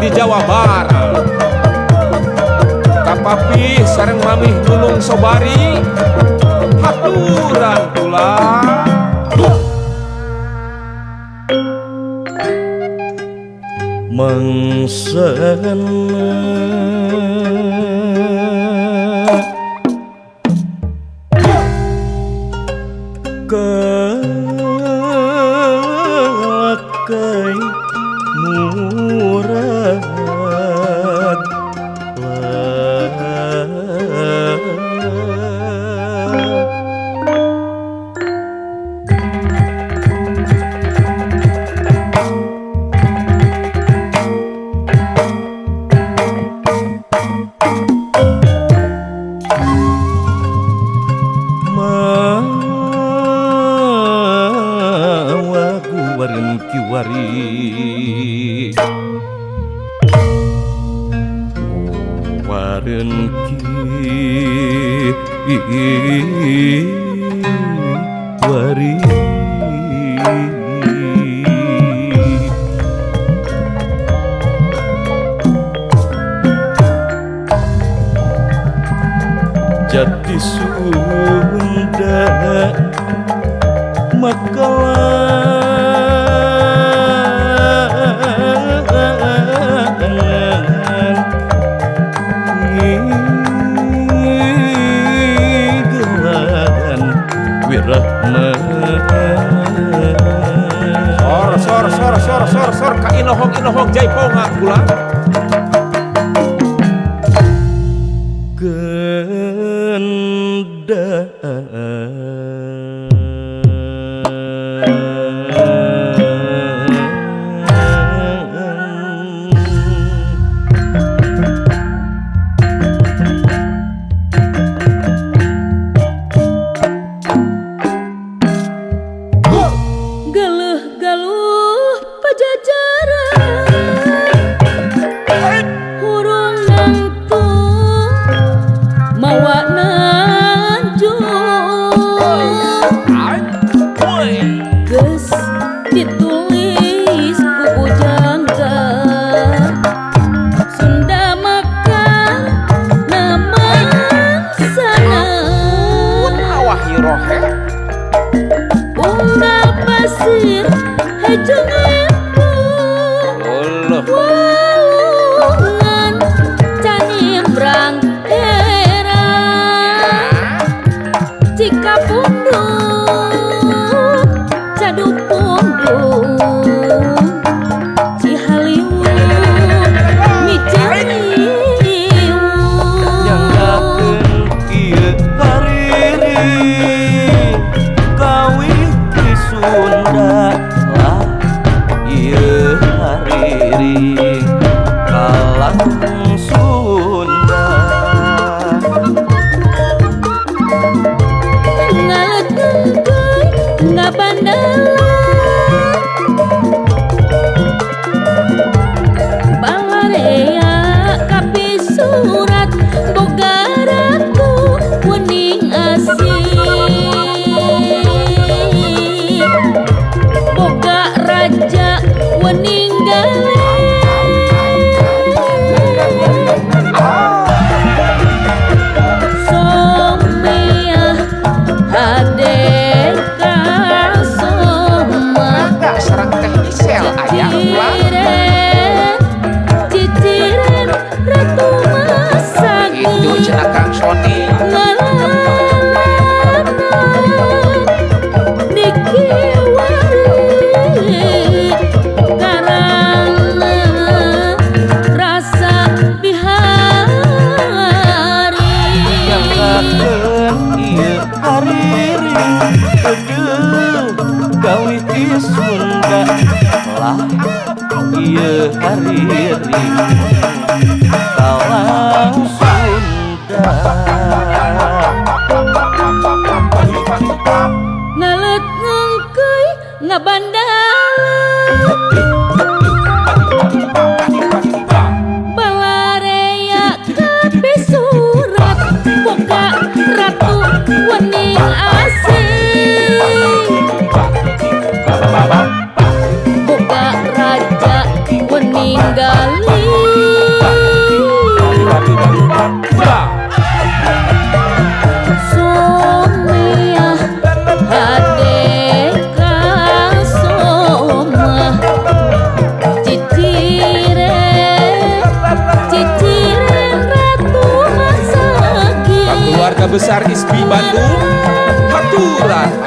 di Jawa Barat. Kapapi sareng mamih nulung sobari haturan tulang. Mangsana kalakai murad wari Jati Sunda Makalangan Ngigelagan Wirahman Sor ka inohong jaiponga kula. Galuh pajajaran hurung nangtung mawa geus ditulis ku pujangga Sunda Mekar naman sana Awah hirohe unggal pasir hejung ibu walungan canimbrang herang jika pundung cadu pundung Cihaliwung Micariwung nyanggakeun ieu hariri kawih di Sunda lah ieu hariri kalang Sunda ngaletengkeun ngabandala balarea kapi surat boga ratu wening asih boga raja wening galih Besar ISPI Bandung haturan